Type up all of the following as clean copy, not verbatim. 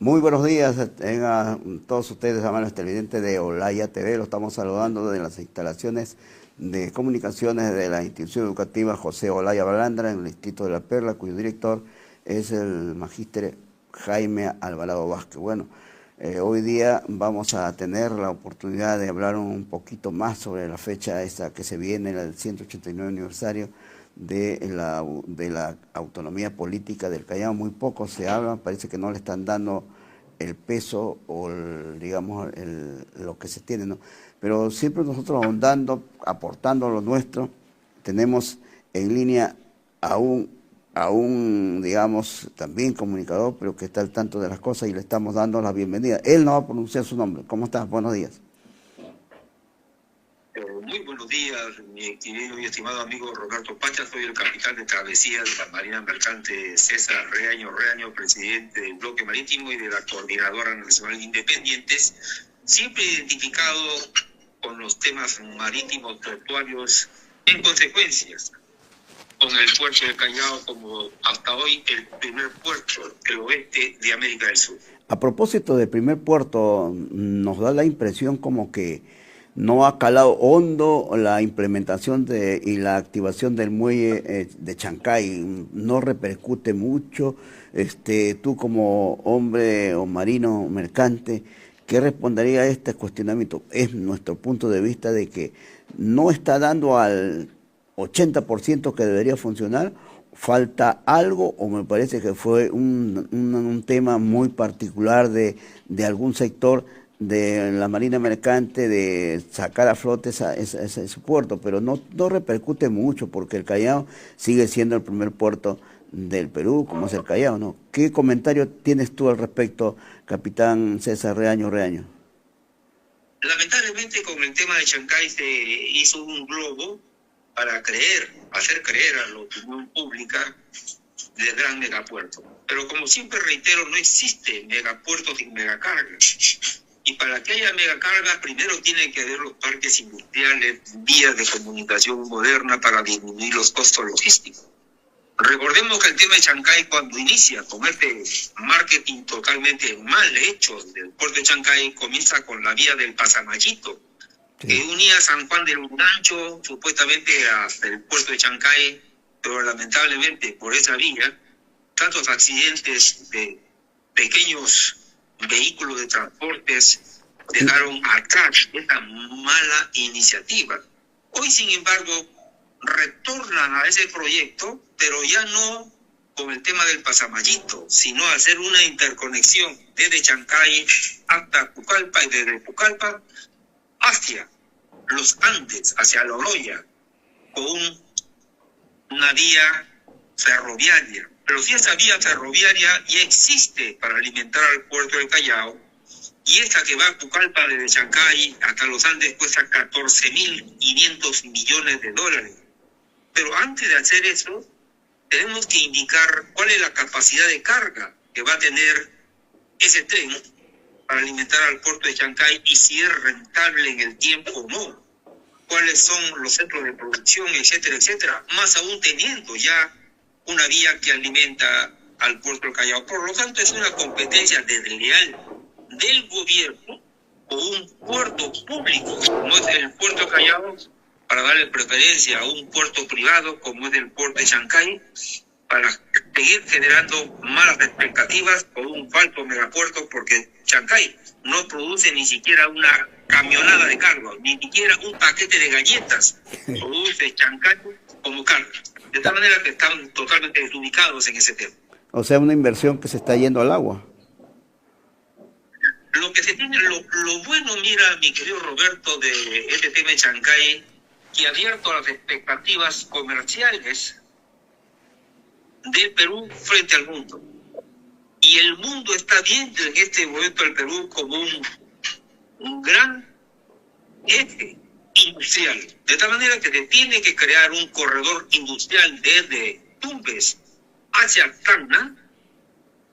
Muy buenos días a todos ustedes, amables televidentes de Olaya TV. Lo estamos saludando desde las instalaciones de comunicaciones de la institución educativa José Olaya Balandra en el Distrito de La Perla, cuyo director es el magíster Jaime Alvarado Vázquez. Bueno, hoy día vamos a tener la oportunidad de hablar un poquito más sobre la fecha esta que se viene, el 189 aniversario de la autonomía política del Callao. Muy poco se habla, parece que no le están dando el peso o lo que se tiene, ¿no? Pero siempre nosotros ahondando, aportando lo nuestro. Tenemos en línea a un digamos, también comunicador, pero que está al tanto de las cosas y le estamos dando la bienvenida. Él no va a pronunciar su nombre. ¿Cómo estás? Buenos días. Muy buenos días, mi querido y estimado amigo Roberto Pacha. Soy el capitán de travesía de la Marina Mercante César Reaño, presidente del Bloque Marítimo y de la Coordinadora Nacional de Independientes, siempre identificado con los temas marítimos portuarios en consecuencias, con el puerto de Callao como hasta hoy el primer puerto del oeste de América del Sur. A propósito del primer puerto, nos da la impresión como que no ha calado hondo la implementación y la activación del muelle de Chancay, no repercute mucho. Tú como hombre o marino mercante, ¿qué respondería a este cuestionamiento? Es nuestro punto de vista de que no está dando al 80% que debería funcionar, falta algo, o me parece que fue un tema muy particular de algún sector de la Marina Mercante de sacar a flote ese puerto, pero no repercute mucho porque el Callao sigue siendo el primer puerto del Perú, como es el Callao, ¿no? ¿Qué comentario tienes tú al respecto, capitán César Reaño? Lamentablemente con el tema de Chancay se hizo un globo para hacer creer a la opinión pública del gran megapuerto. Pero como siempre reitero, no existe megapuerto sin megacarga. Y para que haya megacargas, primero tienen que haber los parques industriales, vías de comunicación moderna para disminuir los costos logísticos. Recordemos que el tema de Chancay, cuando inicia con este marketing totalmente mal hecho del puerto de Chancay, comienza con la vía del Pasamayito, sí, que unía San Juan del Urigancho supuestamente hasta el puerto de Chancay, pero lamentablemente por esa vía, tantos accidentes de pequeños vehículos de transportes dejaron atrás esta mala iniciativa. Hoy, sin embargo, retornan a ese proyecto, pero ya no con el tema del Pasamayito, sino hacer una interconexión desde Chancay hasta Pucallpa y desde Pucallpa hacia los Andes, hacia La Oroya, con una vía ferroviaria. Pero si esa vía ferroviaria ya existe para alimentar al puerto del Callao, y esta que va a Pucallpa desde Chancay hasta los Andes cuesta 14.500 millones de dólares. Pero antes de hacer eso, tenemos que indicar cuál es la capacidad de carga que va a tener ese tren para alimentar al puerto de Chancay y si es rentable en el tiempo o no. Cuáles son los centros de producción, etcétera, etcétera. Más aún teniendo ya una vía que alimenta al puerto del Callao. Por lo tanto, es una competencia desleal del gobierno o un puerto público, como es el puerto del Callao, para darle preferencia a un puerto privado, como es el puerto de Chancay, para seguir generando malas expectativas por un falso megapuerto, porque Chancay no produce ni siquiera una camionada de carga, ni siquiera un paquete de galletas produce Chancay como carga. De tal manera que están totalmente desubicados en ese tema. O sea, una inversión que se está yendo al agua. Lo que se tiene, lo bueno, mira, mi querido Roberto, de este tema de Chancay, que ha abierto a las expectativas comerciales del Perú frente al mundo. Y el mundo está viendo en este momento al Perú como un gran eje industrial, de tal manera que se tiene que crear un corredor industrial desde Tumbes hacia Tacna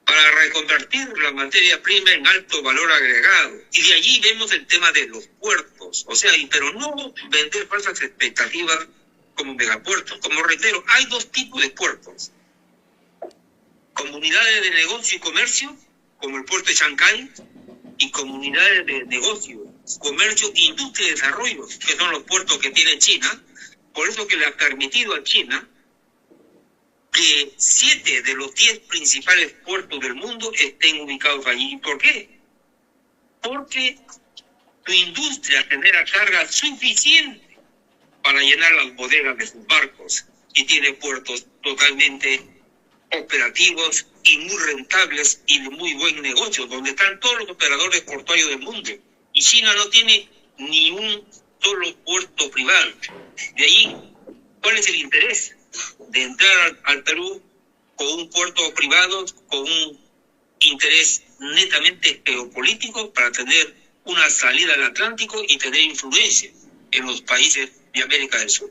para reconvertir la materia prima en alto valor agregado. Y de allí vemos el tema de los puertos, o sea, pero no vender falsas expectativas como megapuertos. Como reitero, hay dos tipos de puertos: comunidades de negocio y comercio como el puerto de Chancay, y comunidades de negocio, comercio, industria y desarrollo, que son los puertos que tiene China. Por eso que le ha permitido a China que 7 de los 10 principales puertos del mundo estén ubicados allí. ¿Por qué? Porque su industria genera carga suficiente para llenar las bodegas de sus barcos y tiene puertos totalmente operativos y muy rentables y de muy buen negocio, donde están todos los operadores portuarios del mundo. Y China no tiene ni un solo puerto privado. De ahí, ¿cuál es el interés de entrar al Perú con un puerto privado, con un interés netamente geopolítico para tener una salida al Atlántico y tener influencia en los países de América del Sur?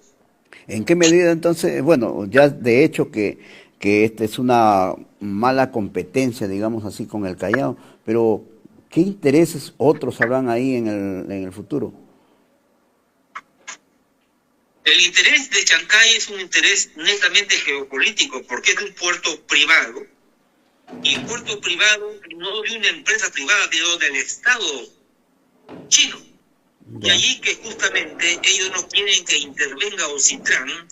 ¿En qué medida entonces, bueno, ya de hecho que esta es una mala competencia, digamos así, con el Callao, pero ¿qué intereses otros habrán ahí en el futuro? El interés de Chancay es un interés netamente geopolítico, porque es un puerto privado, y el puerto privado no de una empresa privada, sino del Estado chino. Y allí que justamente ellos no quieren que intervenga Ocitran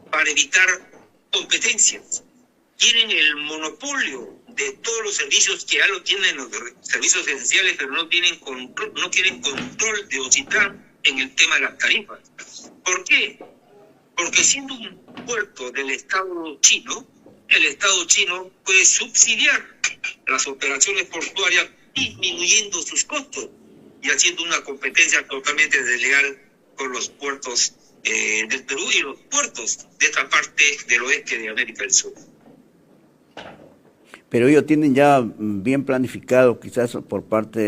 para evitar competencias. Tienen el monopolio de todos los servicios que ya lo tienen, los servicios esenciales, pero no quieren control de Ocitran en el tema de las tarifas. ¿Por qué? Porque siendo un puerto del Estado chino, el Estado chino puede subsidiar las operaciones portuarias disminuyendo sus costos y haciendo una competencia totalmente desleal con los puertos del Perú y los puertos de esta parte del oeste de América del Sur. Pero ellos tienen ya bien planificado, quizás por parte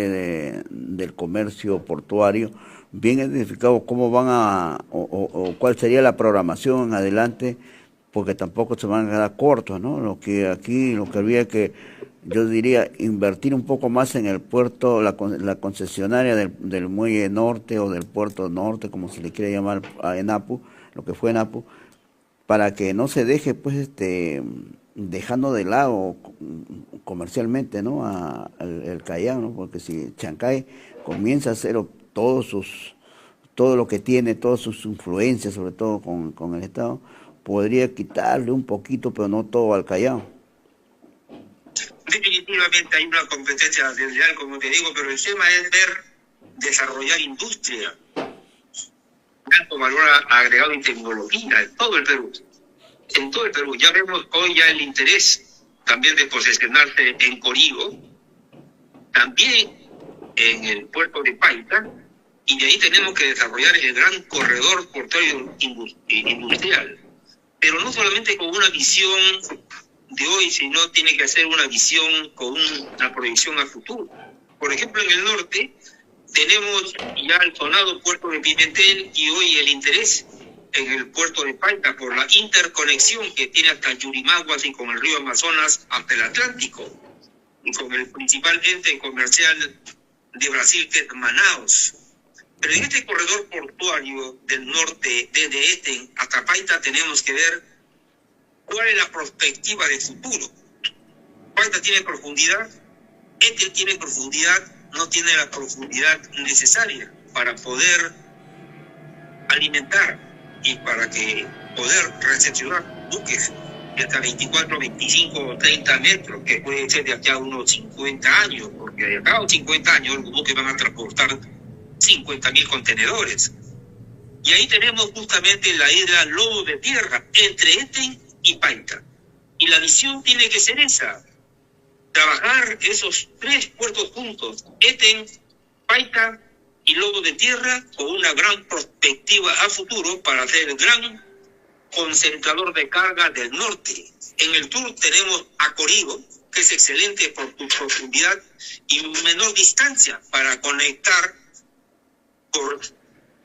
del comercio portuario, bien identificado cómo van o cuál sería la programación en adelante, porque tampoco se van a quedar cortos, ¿no? Lo que habría que, yo diría, invertir un poco más en el puerto, la concesionaria del muelle norte o del puerto norte, como se le quiere llamar a Enapu, lo que fue Enapu, para que no se deje, pues, dejando de lado comercialmente, ¿no? el Callao, ¿no? Porque si Chancay comienza a hacer todo lo que tiene, todas sus influencias, sobre todo con el Estado, podría quitarle un poquito, pero no todo al Callao. Definitivamente hay una competencia desleal, como te digo, pero el tema es desarrollar industria, tanto valor agregado en tecnología en todo el Perú. En todo el Perú. Ya vemos hoy ya el interés también de posesionarse en Corigo, también en el puerto de Paita, y de ahí tenemos que desarrollar el gran corredor portuario industrial. Pero no solamente con una visión de hoy, sino tiene que ser una visión con una proyección a futuro. Por ejemplo, en el norte tenemos ya el sonado puerto de Pimentel y hoy el interés en el puerto de Paita por la interconexión que tiene hasta Yurimaguas y con el río Amazonas hasta el Atlántico y con el principal ente comercial de Brasil que es Manaus. Pero en este corredor portuario del norte, desde Eten hasta Paita, tenemos que ver cuál es la perspectiva de futuro. Paita tiene profundidad, Eten tiene profundidad, no tiene la profundidad necesaria para poder alimentar y para que poder recepcionar buques de hasta 24, 25 o 30 metros, que puede ser de aquí a unos 50 años, porque de acá a unos 50 años los buques van a transportar 50.000 contenedores. Y ahí tenemos justamente la isla Lobo de Tierra, entre Eten y Paita. Y la visión tiene que ser esa, trabajar esos 3 puertos juntos, Eten, Paita y Lobo de Tierra, con una gran perspectiva a futuro para ser el gran concentrador de carga del norte. En el sur tenemos a Corigo, que es excelente por su profundidad y menor distancia para conectar por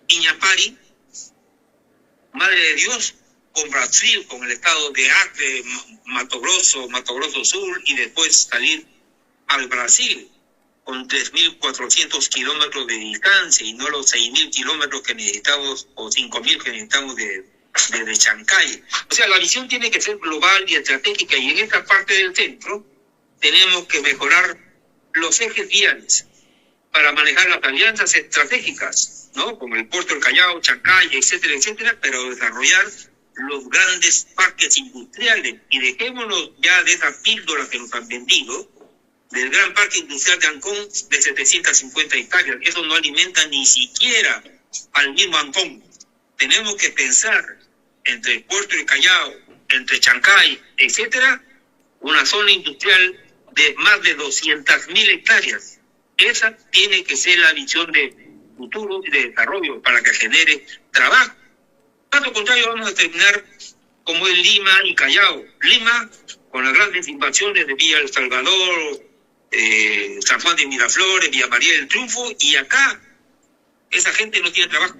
Iñapari, Madre de Dios, con Brasil, con el estado de Acre, Mato Grosso Sur, y después salir al Brasil con 3.400 kilómetros de distancia y no los 6.000 kilómetros que necesitamos o 5.000 que necesitamos de Chancay. O sea, la visión tiene que ser global y estratégica, y en esta parte del centro tenemos que mejorar los ejes viales para manejar las alianzas estratégicas, ¿no? Como el puerto del Callao, Chancay, etcétera, etcétera, pero desarrollar los grandes parques industriales y dejémonos ya de esa píldora que nos han vendido del gran parque industrial de Ancón de 750 hectáreas. Eso no alimenta ni siquiera al mismo Ancón. Tenemos que pensar entre el puerto del Callao, entre Chancay, etcétera, una zona industrial de más de 200.000 hectáreas. Esa tiene que ser la visión de futuro y de desarrollo para que genere trabajo. Caso contrario, vamos a terminar como en Lima y Callao. Lima, con las grandes invasiones de Villa El Salvador, San Juan de Miraflores, Villa María del Triunfo, y acá esa gente no tiene trabajo.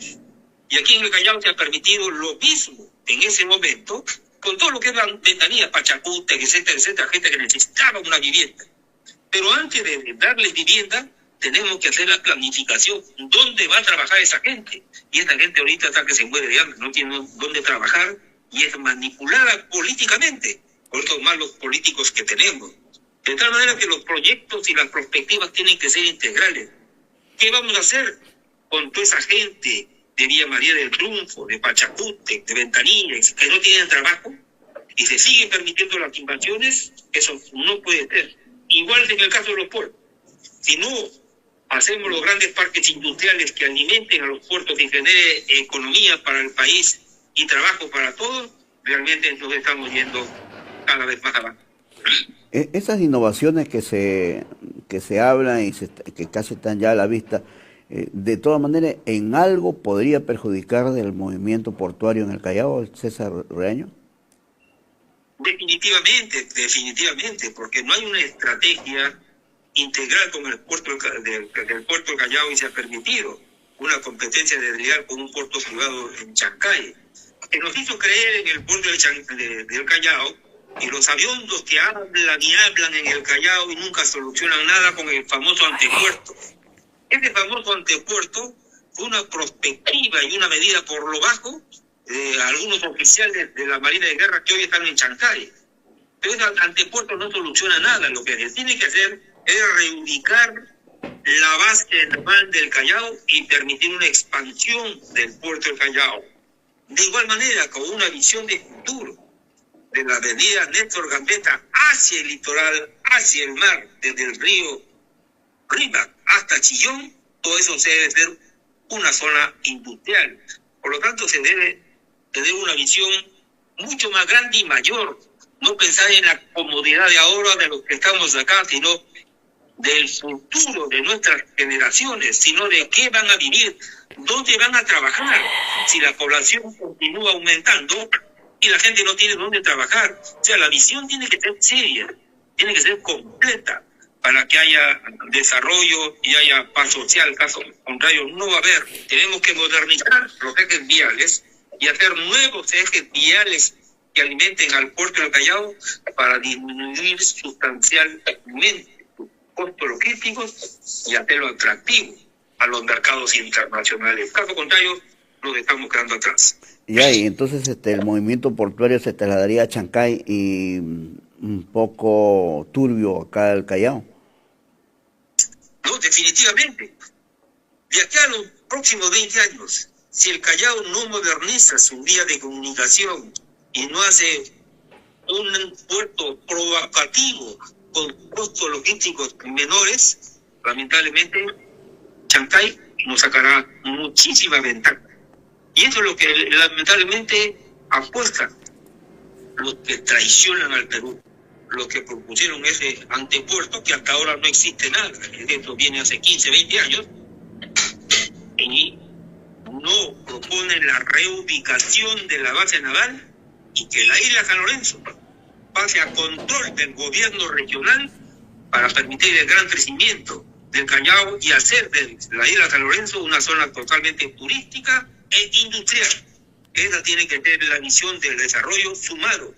Y aquí en el Callao se ha permitido lo mismo en ese momento, con todo lo que es la ventanilla, Pachacútec, etcétera, etcétera, gente que necesitaba una vivienda. Pero antes de darles vivienda, tenemos que hacer la planificación. ¿Dónde va a trabajar esa gente? Y esa gente ahorita está que se muere de hambre, no tiene dónde trabajar y es manipulada políticamente por estos malos políticos que tenemos. De tal manera que los proyectos y las perspectivas tienen que ser integrales. ¿Qué vamos a hacer con toda esa gente de Villa María del Triunfo, de Pachacútec, de Ventanilla, que no tienen trabajo y se siguen permitiendo las invasiones? Eso no puede ser. Igual en el caso de los puertos. Si no hacemos los grandes parques industriales que alimenten a los puertos y genere economía para el país y trabajo para todos, realmente nos estamos yendo cada vez más abajo. Esas innovaciones que se hablan y que casi están ya a la vista, de todas maneras, ¿en algo podría perjudicar del movimiento portuario en el Callao, César Reaño? Definitivamente, porque no hay una estrategia integral con el puerto del puerto del Callao y se ha permitido una competencia desleal con un puerto privado en Chancay, que nos hizo creer en el puerto del Callao y los aviondos que hablan y hablan en el Callao y nunca solucionan nada con el famoso antepuerto. Ese famoso antepuerto fue una perspectiva y una medida por lo bajo de algunos oficiales de la Marina de Guerra que hoy están en Chancay. Pero ese antepuerto no soluciona nada. Lo que se tiene que hacer es reubicar la base naval del Callao y permitir una expansión del puerto del Callao. De igual manera, con una visión de futuro de la avenida Néstor Gambetta hacia el litoral, hacia el mar, desde el río Riva hasta Chillón, todo eso se debe ser una zona industrial. Por lo tanto, se debe tener una visión mucho más grande y mayor. No pensar en la comodidad de ahora de los que estamos acá, sino del futuro de nuestras generaciones, sino de qué van a vivir, dónde van a trabajar, si la población continúa aumentando y la gente no tiene dónde trabajar. O sea, la visión tiene que ser seria, tiene que ser completa para que haya desarrollo y haya paz social. Caso contrario, no va a haber. Tenemos que modernizar los ejes viales y hacer nuevos ejes viales que alimenten al puerto del Callao para disminuir sustancialmente sus costos logísticos y hacerlo atractivo a los mercados internacionales. Caso contrario, nos estamos quedando atrás. Ya, y entonces el movimiento portuario se trasladaría a Chancay y un poco turbio acá al Callao. No, definitivamente. De aquí a los próximos 20 años, si el Callao no moderniza su vía de comunicación y no hace un puerto provocativo con costos logísticos menores, lamentablemente Chancay nos sacará muchísima ventaja. Y eso es lo que lamentablemente apuestan los que traicionan al Perú, los que propusieron ese antepuerto que hasta ahora no existe nada. Esto viene hace 15, 20 años y no proponen la reubicación de la base naval y que la isla San Lorenzo pase a control del gobierno regional para permitir el gran crecimiento del Callao y hacer de la isla San Lorenzo una zona totalmente turística e industrial. Esa tiene que ser la misión del desarrollo sumado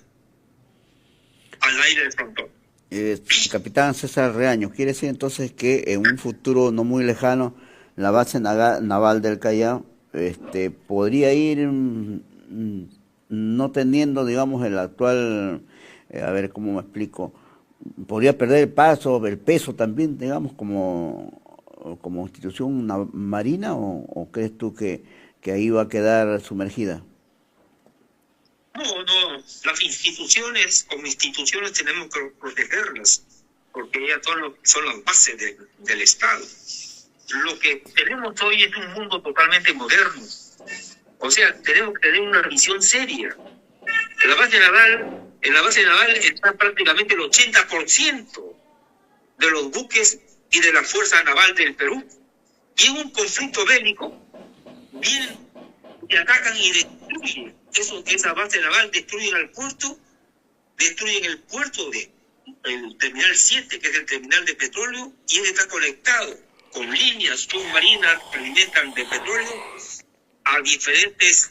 al aire del frontón. Capitán César Reaño, ¿quiere decir entonces que en un futuro no muy lejano la base naval del Callao podría ir no teniendo, digamos, el actual, a ver cómo me explico, podría perder el paso, el peso también, digamos, como institución marina, o crees tú que ahí va a quedar sumergida? No, las instituciones, como instituciones tenemos que protegerlas, porque ellas son las bases del Estado. Lo que tenemos hoy es un mundo totalmente moderno. O sea, tenemos que tener una visión seria. En la base naval está prácticamente el 80% de los buques y de la Fuerza Naval del Perú. Y en un conflicto bélico, vienen y atacan y destruyen. Esa base naval destruyen el puerto el terminal 7, que es el terminal de petróleo, y él está conectado con líneas submarinas que alimentan de petróleo a diferentes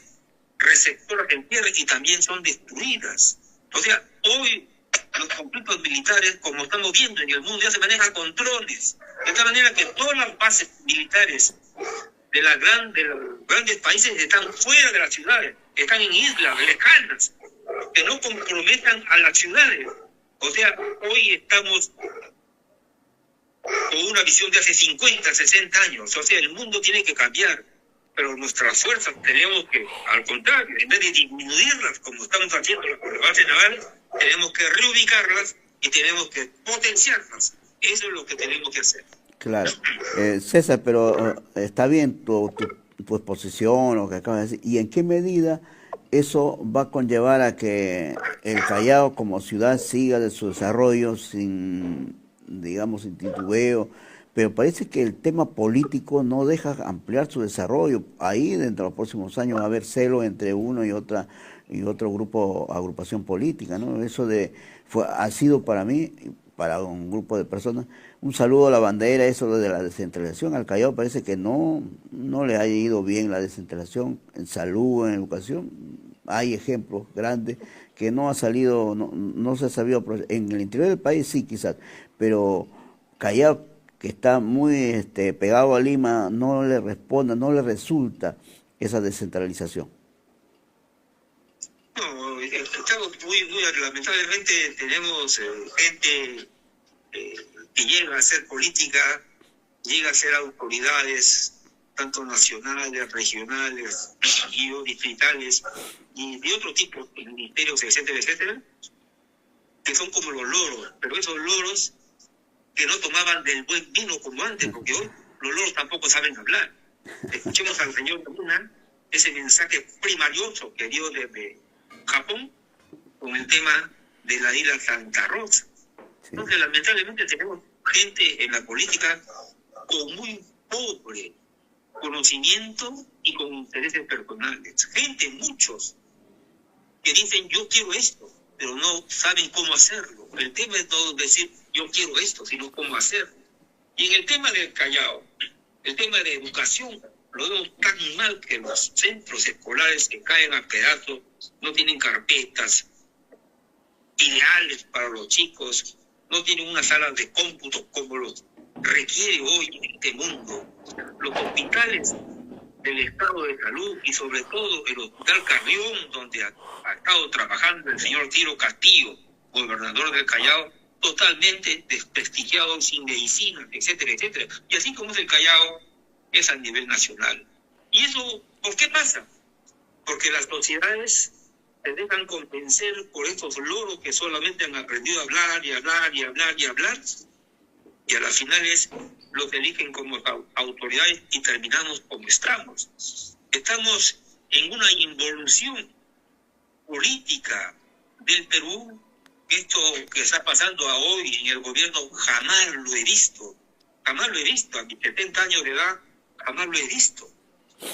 receptoras en tierra y también son destruidas. O sea, hoy los conflictos militares, como estamos viendo en el mundo, ya se manejan con drones, de tal manera que todas las bases militares de los grandes países están fuera de las ciudades, están en islas lejanas, que no comprometan a las ciudades. O sea, hoy estamos con una visión de hace 50, 60 años. O sea, el mundo tiene que cambiar, pero nuestras fuerzas tenemos que, al contrario, en vez de disminuirlas como estamos haciendo con la base naval, tenemos que reubicarlas y tenemos que potenciarlas. Eso es lo que tenemos que hacer. Claro. César, pero está bien tu exposición, lo que acabas de decir. ¿Y en qué medida eso va a conllevar a que el Callao como ciudad siga de su desarrollo sin, digamos, sin titubeo? Pero parece que el tema político no deja ampliar su desarrollo. Ahí dentro de los próximos años va a haber celo entre uno y otro agrupación política, ¿no? Eso ha sido para mí, para un grupo de personas, un saludo a la bandera, eso de la descentralización. Al Callao parece que no le ha ido bien la descentralización en salud, en educación. Hay ejemplos grandes que no ha salido, no se ha sabido, en el interior del país sí quizás, pero Callao, que está muy pegado a Lima, no le responde, no le resulta esa descentralización. No, estamos lamentablemente tenemos gente que llega a hacer política, llega a ser autoridades, tanto nacionales, regionales, y distritales, y de otro tipo, ministerios, etcétera, etcétera, que son como los loros, pero esos loros que no tomaban del buen vino como antes, porque hoy los loros tampoco saben hablar. Escuchemos al señor Luna ese mensaje primarioso que dio desde Japón con el tema de la isla Santa Rosa. Entonces, lamentablemente tenemos gente en la política con muy pobre conocimiento y con intereses personales. Muchos, que dicen yo quiero esto, pero no saben cómo hacerlo. El tema es no decir yo quiero esto, sino cómo hacerlo. Y en el tema del Callao, el tema de educación, lo vemos tan mal que los centros escolares se caen a pedazos, no tienen carpetas ideales para los chicos, no tienen una sala de cómputo como lo requiere hoy en este mundo. Los hospitales del estado de salud y sobre todo el Hospital Carrión, donde ha estado trabajando el señor Tiro Castillo, gobernador del Callao, totalmente desprestigiado, sin medicina, etcétera, etcétera. Y así como es el Callao, es a nivel nacional. ¿Y eso por qué pasa? Porque las sociedades se dejan convencer por estos loros que solamente han aprendido a hablar y hablar y hablar y hablar, y a las finales los eligen como autoridades y terminamos como estamos. Estamos en una involución política del Perú. Esto que está pasando hoy en el gobierno jamás lo he visto, a mis 70 años de edad, jamás lo he visto.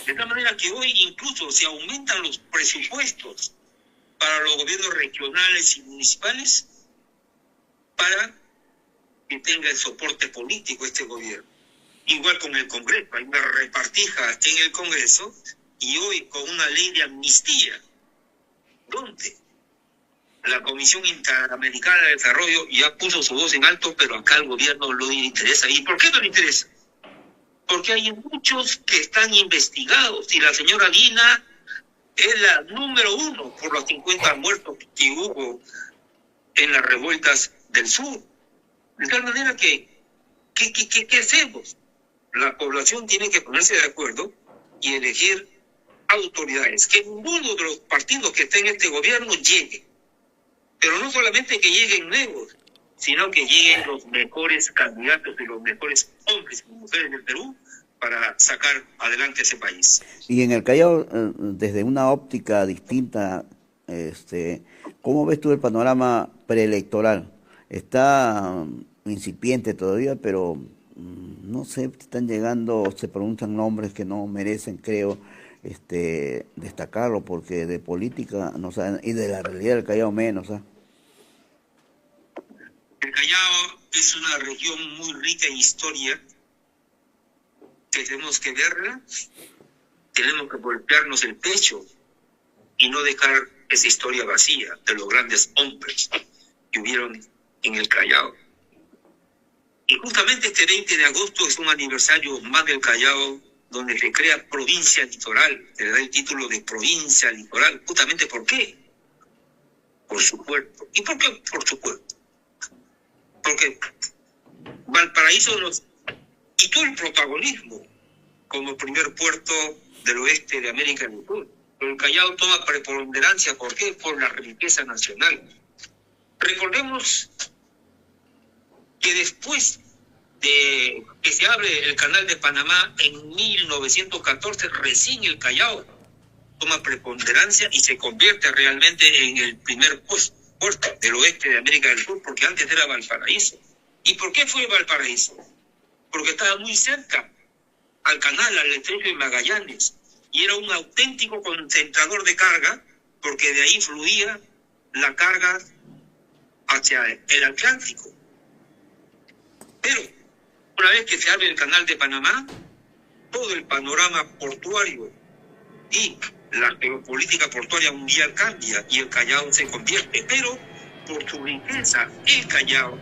De tal manera que hoy incluso se aumentan los presupuestos para los gobiernos regionales y municipales para que tenga el soporte político este gobierno. Igual con el Congreso, hay una repartija en el Congreso y hoy con una ley de amnistía, donde la Comisión Interamericana de Desarrollo ya puso su voz en alto, pero acá al gobierno no le interesa. ¿Y por qué no le interesa? Porque hay muchos que están investigados y la señora Dina es la número 1 por los 50 muertos que hubo en las revueltas del sur. De tal manera que, ¿qué hacemos? La población tiene que ponerse de acuerdo y elegir autoridades. Que ninguno de los partidos que estén en este gobierno llegue. Pero no solamente que lleguen nuevos, sino que lleguen los mejores candidatos y los mejores hombres y mujeres del Perú para sacar adelante ese país. Y en el Callao, desde una óptica distinta, ¿cómo ves tú el panorama preelectoral? Está incipiente todavía, pero no sé, están llegando, se pronuncian nombres que no merecen, creo, destacarlo, porque de política no saben, y de la realidad del Callao menos. El Callao es una región muy rica en historia, que tenemos que verla, tenemos que golpearnos el pecho y no dejar esa historia vacía de los grandes hombres que hubieron en el Callao. Y justamente este 20 de agosto es un aniversario más del Callao, donde se crea provincia litoral, se le da el título de provincia litoral. Justamente, ¿por qué? Por su puerto. ¿Y por qué por su puerto? Porque Valparaíso nos quitó el protagonismo como primer puerto del oeste de América del Sur. Pero el Callao toma preponderancia. ¿Por qué? Por la riqueza nacional. Recordemos que después de que se abre el canal de Panamá en 1914, recién el Callao toma preponderancia y se convierte realmente en el primer puerto del oeste de América del Sur, porque antes era Valparaíso. ¿Y por qué fue Valparaíso? Porque estaba muy cerca al canal, al estrecho de Magallanes, y era un auténtico concentrador de carga, porque de ahí fluía la carga hacia el Atlántico. Pero una vez que se abre el canal de Panamá, todo el panorama portuario y la geopolítica portuaria mundial cambia y el Callao se convierte. Pero por su riqueza, el Callao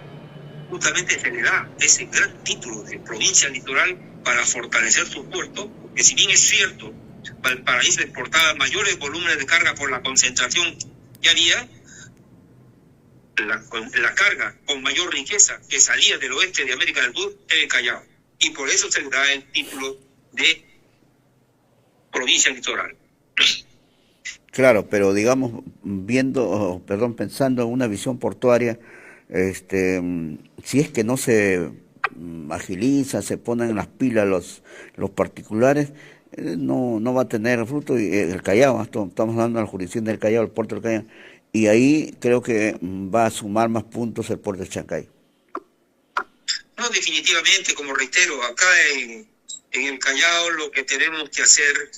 justamente se le da ese gran título de provincia litoral para fortalecer su puerto, que si bien es cierto, Valparaíso exportaba mayores volúmenes de carga por la concentración que había, la carga con mayor riqueza que salía del oeste de América del Sur era el Callao. Y por eso se le da el título de provincia litoral. Claro, pero digamos, pensando en una visión portuaria, si es que no se agiliza, se ponen en las pilas los particulares, no va a tener fruto. Y el Callao, estamos hablando de la jurisdicción del Callao, el puerto del Callao, y ahí creo que va a sumar más puntos el puerto de Chancay. No, definitivamente, como reitero, acá en el Callao lo que tenemos que hacer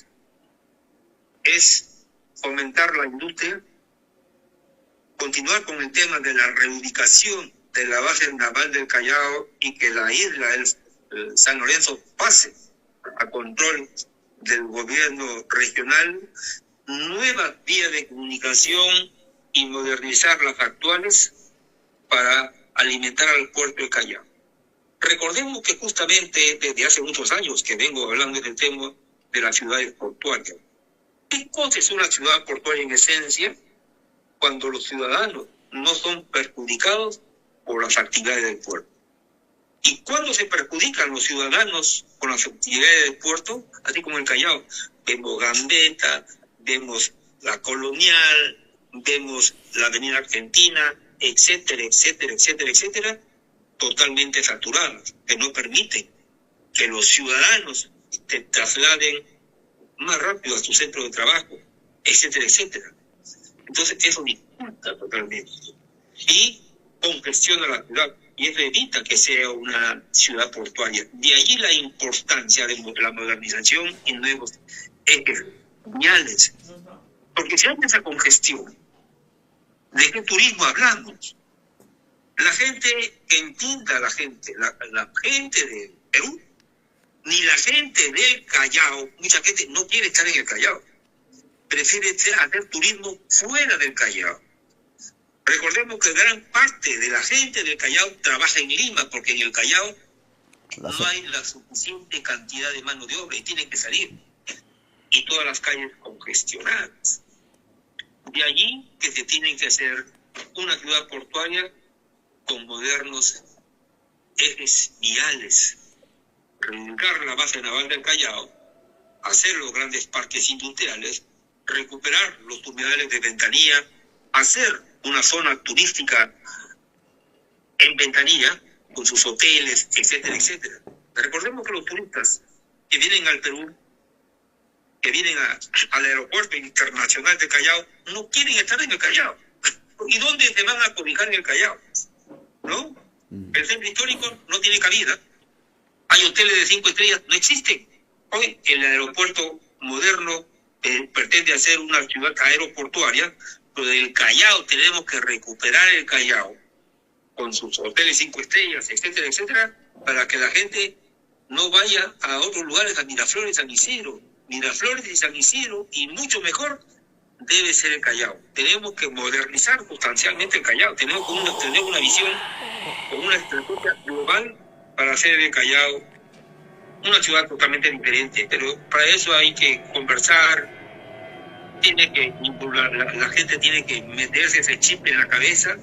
es fomentar la industria, continuar con el tema de la reubicación de la base naval del Callao y que la isla el San Lorenzo pase a control del gobierno regional, nuevas vías de comunicación y modernizar las actuales para alimentar al puerto del Callao. Recordemos que justamente desde hace muchos años que vengo hablando del tema de las ciudades portuarias. ¿Qué cosa es una ciudad portuaria en esencia? Cuando los ciudadanos no son perjudicados por las actividades del puerto. ¿Y cuándo se perjudican los ciudadanos con las actividades del puerto? Así como en Callao, vemos Gambetta, vemos la Colonial, vemos la Avenida Argentina, etcétera, etcétera, etcétera, etcétera, totalmente saturadas, que no permiten que los ciudadanos se trasladen más rápido a su centro de trabajo, etcétera, etcétera. Entonces eso dificulta totalmente y congestiona la ciudad y eso evita que sea una ciudad portuaria. De allí la importancia de la modernización y nuevos ejes viales. Porque si hay esa congestión, ¿de qué turismo hablamos? La gente que entienda, la gente de Perú, ni la gente del Callao, mucha gente no quiere estar en el Callao, prefiere hacer turismo fuera del Callao. Recordemos que gran parte de la gente del Callao trabaja en Lima, porque en el Callao no hay la suficiente cantidad de mano de obra y tienen que salir. Y todas las calles congestionadas. De allí que se tiene que hacer una ciudad portuaria con modernos ejes viales, reivindicar la base naval del Callao, hacer los grandes parques industriales, recuperar los humedales de Ventanilla, hacer una zona turística en Ventanilla, con sus hoteles, etcétera, etcétera. Recordemos que los turistas que vienen al Perú, que vienen al aeropuerto internacional de Callao, no quieren estar en el Callao. ¿Y dónde se van a cobijar en el Callao? ¿No? El centro histórico no tiene cabida. Hay hoteles de 5 estrellas, no existen. Hoy el aeropuerto moderno pretende hacer una ciudad aeroportuaria, pero del Callao tenemos que recuperar el Callao con sus hoteles 5 estrellas, etcétera, etcétera, para que la gente no vaya a otros lugares, a Miraflores, San Isidro. Miraflores y San Isidro, y mucho mejor, debe ser el Callao. Tenemos que modernizar sustancialmente el Callao. Tenemos que tener una visión con una estrategia global para hacer el Callao una ciudad totalmente diferente. Pero para eso hay que conversar, la gente tiene que meterse ese chip en la cabeza,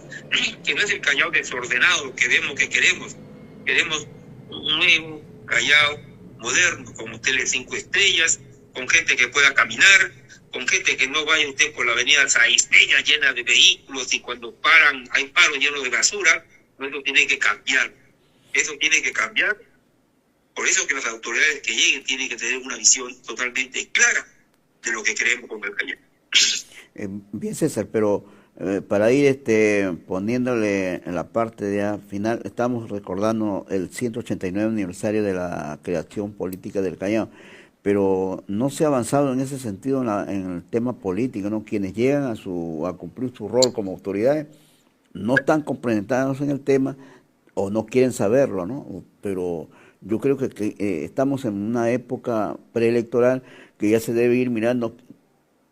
que no es el Callao desordenado que vemos que queremos. Queremos un nuevo Callao moderno, con hoteles 5 estrellas, con gente que pueda caminar, con gente que no vaya usted por la avenida Saisteña llena de vehículos y cuando paran hay paros llenos de basura. Eso tiene que cambiar. Eso tiene que cambiar. Por eso que las autoridades que lleguen tienen que tener una visión totalmente clara de lo que queremos con el Callao. Bien, César, pero para ir poniéndole en la parte ya final, estamos recordando el 189 aniversario de la creación política del Callao, pero no se ha avanzado en ese sentido en el tema político, ¿no? Quienes llegan a cumplir su rol como autoridades no están comprometidos en el tema o no quieren saberlo, ¿no? Pero yo creo que estamos en una época preelectoral que ya se debe ir mirando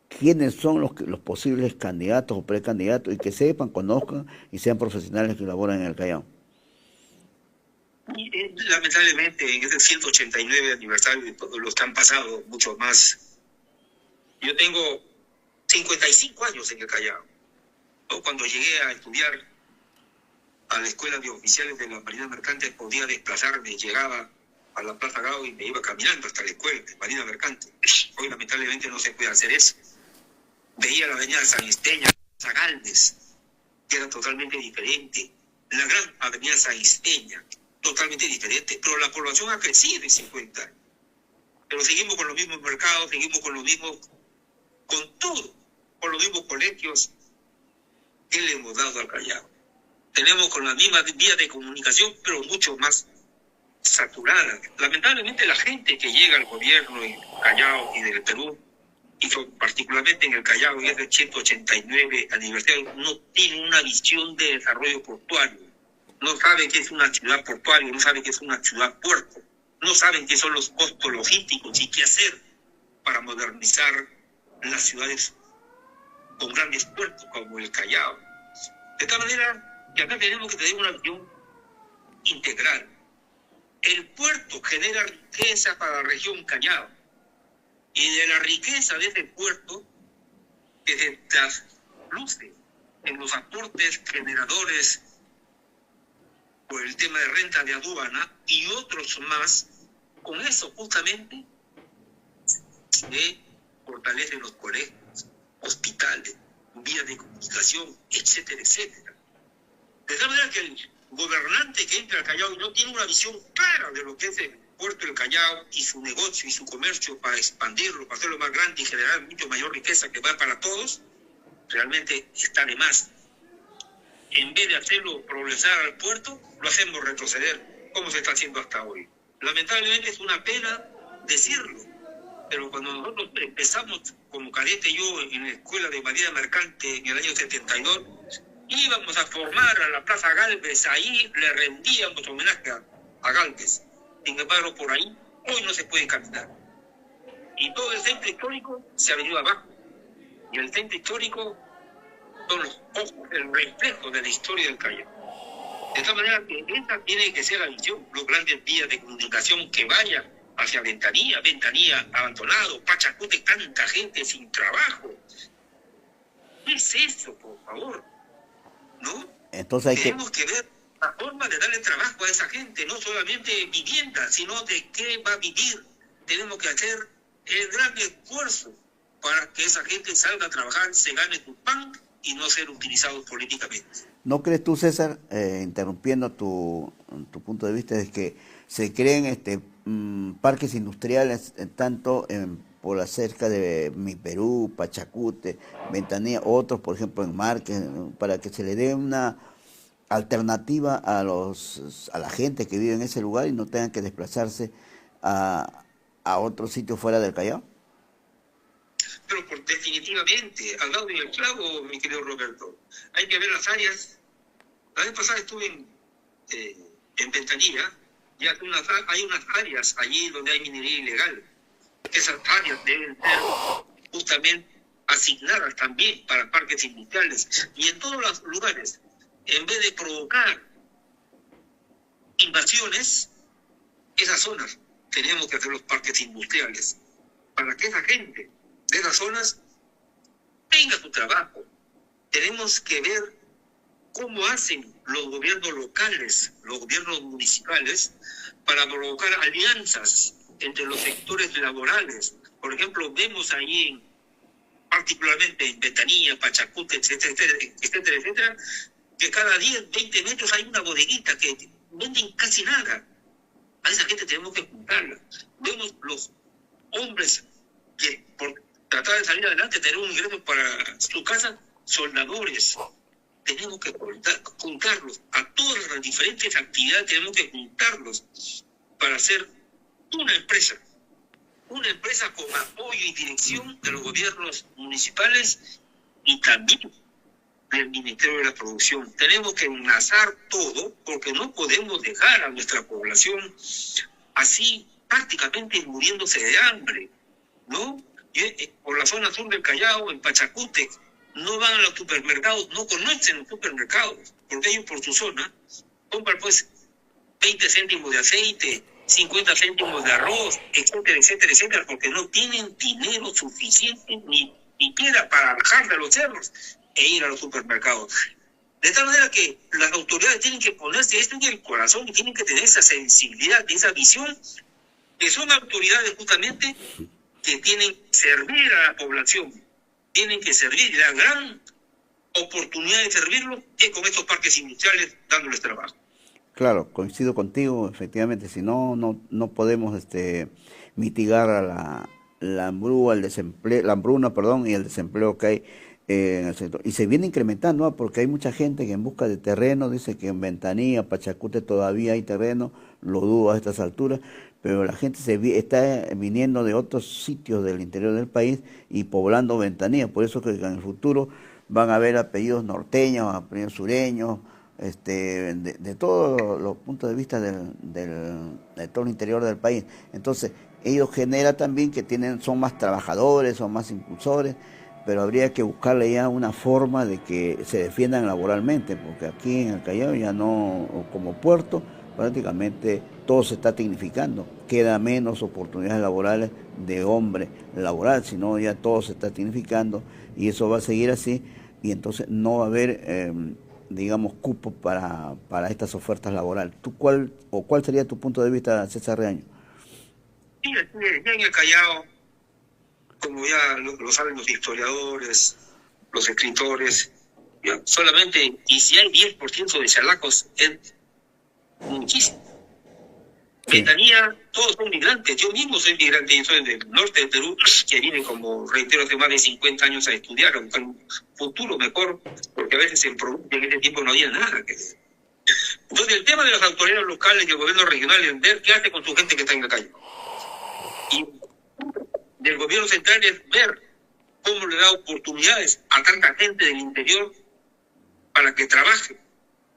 quiénes son los posibles candidatos o precandidatos y que sepan, conozcan y sean profesionales que laboran en el Callao. Lamentablemente, en ese 189 aniversario de todos los que han pasado, mucho más. Yo tengo 55 años en el Callao. Cuando llegué a estudiar a la escuela de oficiales de la Marina Mercante, podía desplazarme, llegaba a la Plaza Gao y me iba caminando hasta la escuela de Marina Mercante. Hoy lamentablemente no se puede hacer eso. Veía la avenida San Isteña, San Galvez, que era totalmente diferente. La gran avenida San Isteña, totalmente diferente. Pero la población ha crecido en 50 años. Pero seguimos con los mismos mercados, seguimos con los mismos, con todo, con los mismos colegios que le hemos dado al Callao. Tenemos con las mismas vías de comunicación, pero mucho más saturadas. Lamentablemente la gente que llega al gobierno en Callao y del Perú, y particularmente en el Callao, en el 189 aniversario, no tiene una visión de desarrollo portuario. No saben qué es una ciudad portuaria, no saben qué es una ciudad puerto, no saben qué son los costos logísticos y qué hacer para modernizar las ciudades con grandes puertos como el Callao. De tal manera que acá tenemos que tener una visión integral. El puerto genera riqueza para la región Callao. Y de la riqueza de ese puerto, que se trasluce en los aportes generadores por el tema de renta de aduana y otros más, con eso justamente se fortalecen los colegios, hospitales, vías de comunicación, etcétera, etcétera. De tal manera que el gobernante que entra al Callao no tiene una visión clara de lo que es el puerto del Callao y su negocio y su comercio para expandirlo, para hacerlo más grande y generar mucho mayor riqueza que va para todos, realmente está de más. En vez de hacerlo progresar al puerto, lo hacemos retroceder, como se está haciendo hasta hoy. Lamentablemente es una pena decirlo, pero cuando nosotros empezamos como cadete, yo en la escuela de Marina Mercante en el año 72, íbamos a formar a la Plaza Galvez, ahí le rendíamos homenaje a Galvez. Sin embargo, por ahí hoy no se puede caminar. Y todo el centro histórico se ha venido abajo. Y el centro histórico son los ojos, el reflejo de la historia del Callao. De tal manera que esa tiene que ser la visión, los grandes vías de comunicación que vayan hacia Ventanilla abandonado, Pachacute, tanta gente sin trabajo. ¿Qué es eso, por favor? ¿No? Entonces tenemos que ver la forma de darle trabajo a esa gente, no solamente vivienda, sino de qué va a vivir. Tenemos que hacer el gran esfuerzo para que esa gente salga a trabajar, se gane su pan y no ser utilizados políticamente. ¿No crees tú, César, interrumpiendo tu punto de vista, es que se creen parques industriales tanto por la cerca de Mi Perú, Pachacute, Ventanilla, otros, por ejemplo, en Marques, para que se le dé una alternativa a la gente que vive en ese lugar y no tengan que desplazarse a otro sitio fuera del Callao? Pero definitivamente, al lado del clavo, mi querido Roberto, hay que ver las áreas. La vez pasada estuve en Ventanilla, y hay unas áreas allí donde hay minería ilegal. Esas áreas deben ser justamente asignadas también para parques industriales. Y en todos los lugares, en vez de provocar invasiones, esas zonas tenemos que hacer los parques industriales para que esa gente de esas zonas tenga su trabajo. Tenemos que ver cómo hacen los gobiernos locales, los gobiernos municipales, para provocar alianzas entre los sectores laborales. Por ejemplo, vemos ahí, particularmente en Ventanilla, Pachacute, etcétera, etcétera, etcétera, que cada 10, 20 metros hay una bodeguita que venden casi nada. A esa gente tenemos que juntarla. Vemos los hombres que por tratar de salir adelante, tener un ingreso para su casa, soldadores. Tenemos que juntarlos. A todas las diferentes actividades tenemos que juntarlos para hacer una empresa con apoyo y dirección de los gobiernos municipales y también del Ministerio de la Producción. Tenemos que enlazar todo porque no podemos dejar a nuestra población así prácticamente muriéndose de hambre, ¿no? Por la zona sur del Callao, en Pachacute, no van a los supermercados, no conocen los supermercados, porque ellos por su zona compran pues 20 céntimos de aceite, 50 céntimos de arroz, etcétera, etcétera, etcétera, porque no tienen dinero suficiente ni siquiera para bajar de los cerros e ir a los supermercados. De tal manera que las autoridades tienen que ponerse esto en el corazón y tienen que tener esa sensibilidad, esa visión, que son autoridades justamente que tienen que servir a la población, tienen que servir, y la gran oportunidad de servirlo es con estos parques industriales dándoles trabajo. Claro, coincido contigo, efectivamente, si no podemos mitigar a la hambruna, y el desempleo que hay en el sector. Y se viene incrementando, ¿no? Porque hay mucha gente que en busca de terreno, dice que en Ventanilla, Pachacute todavía hay terreno, lo dudo a estas alturas, pero la gente está viniendo de otros sitios del interior del país y poblando Ventanilla, por eso que en el futuro van a haber apellidos norteños, apellidos sureños, de todos los puntos de vista de todo el interior del país. Entonces, ellos generan también que son más trabajadores, son más impulsores, pero habría que buscarle ya una forma de que se defiendan laboralmente, porque aquí en el Callao ya no, como puerto, prácticamente todo se está tecnificando, queda menos oportunidades laborales de hombre laboral, sino ya todo se está tecnificando y eso va a seguir así, y entonces no va a haber digamos, cupo para estas ofertas laborales. ¿Cuál sería tu punto de vista, César Reaño? Sí, ya en el Callao, como ya lo saben los historiadores, los escritores, ya, solamente, y si hay 10% de chalacos, es muchísimo. Sí. Ventanilla, todos son migrantes. Yo mismo soy migrante, yo soy del norte de Perú, que vine como, reitero, hace más de 50 años a estudiar, a buscar un futuro mejor, porque a veces en provincia en ese tiempo no había nada que hacer. Entonces, el tema de las autoridades locales y el gobierno regional es ver qué hace con su gente que está en la calle. Y del gobierno central es ver cómo le da oportunidades a tanta gente del interior para que trabaje,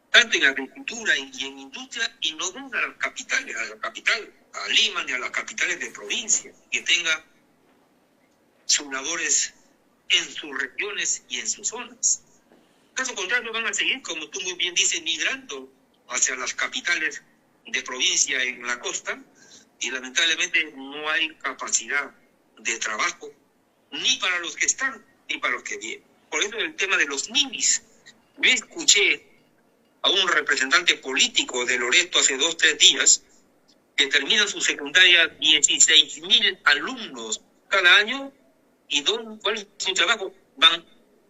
tanto en agricultura y en industria, y no venga a las capitales, a la capital, a Lima, ni a las capitales de provincia, que tenga sus labores en sus regiones y en sus zonas. Caso contrario, van a seguir, como tú muy bien dices, migrando hacia las capitales de provincia en la costa, y lamentablemente no hay capacidad de trabajo, ni para los que están, ni para los que vienen. Por eso el tema de los ninis. Yo escuché a un representante político de Loreto hace 2 o 3 días, que terminan su secundaria 16.000 alumnos cada año, y ¿cuál es su trabajo? Van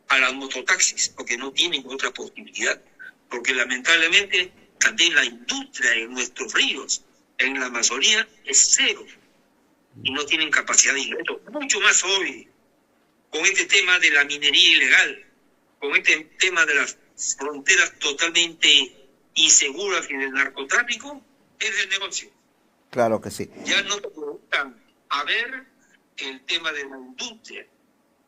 a las mototaxis, porque no tienen otra posibilidad, porque lamentablemente también la industria en nuestros ríos, en la Amazonía, es cero, y no tienen capacidad de ingreso. Mucho más hoy, con este tema de la minería ilegal, con este tema de las fronteras totalmente inseguras y del narcotráfico, es el negocio. Claro que sí. Ya no se preguntan a ver el tema de la industria,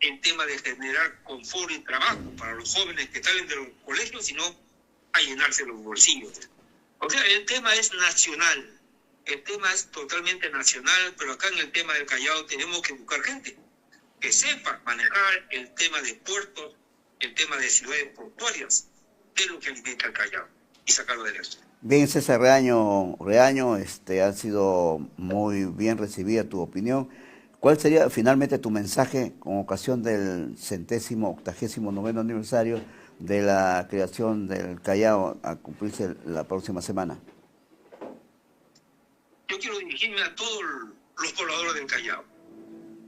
el tema de generar confort y trabajo para los jóvenes que salen de los colegios, sino a llenarse los bolsillos. O sea, el tema es nacional, el tema es totalmente nacional, pero acá en el tema del Callao tenemos que buscar gente que sepa manejar el tema de puertos, el tema de ciudades portuarias, que es lo que alimenta el Callao, y sacarlo de eso. Bien, César Reaño, ha sido muy bien recibida tu opinión. ¿Cuál sería finalmente tu mensaje con ocasión del 189º aniversario de la creación del Callao a cumplirse la próxima semana? Yo quiero dirigirme a todos los pobladores del Callao,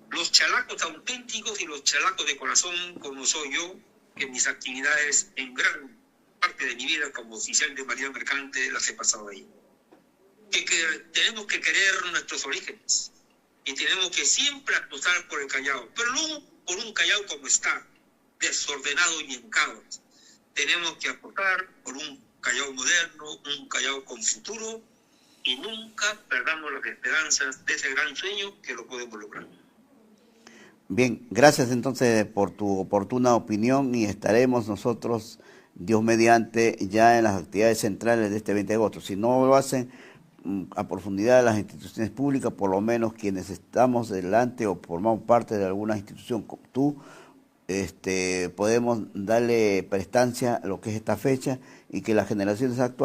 los chalacos auténticos y los chalacos de corazón como soy yo, que mis actividades en gran parte de mi vida como oficial de marina mercante las he pasado ahí. Que tenemos que querer nuestros orígenes y tenemos que siempre apostar por el Callao, pero no por un Callao como está, desordenado y en caos. Tenemos que apostar por un Callao moderno, un Callao con futuro, y nunca perdamos las esperanzas de ese gran sueño que lo podemos lograr. Bien, gracias entonces por tu oportuna opinión y estaremos nosotros, Dios mediante, ya en las actividades centrales de este 20 de agosto. Si no lo hacen a profundidad las instituciones públicas, por lo menos quienes estamos delante o formamos parte de alguna institución como tú, podemos darle prestancia a lo que es esta fecha y que las generaciones actuales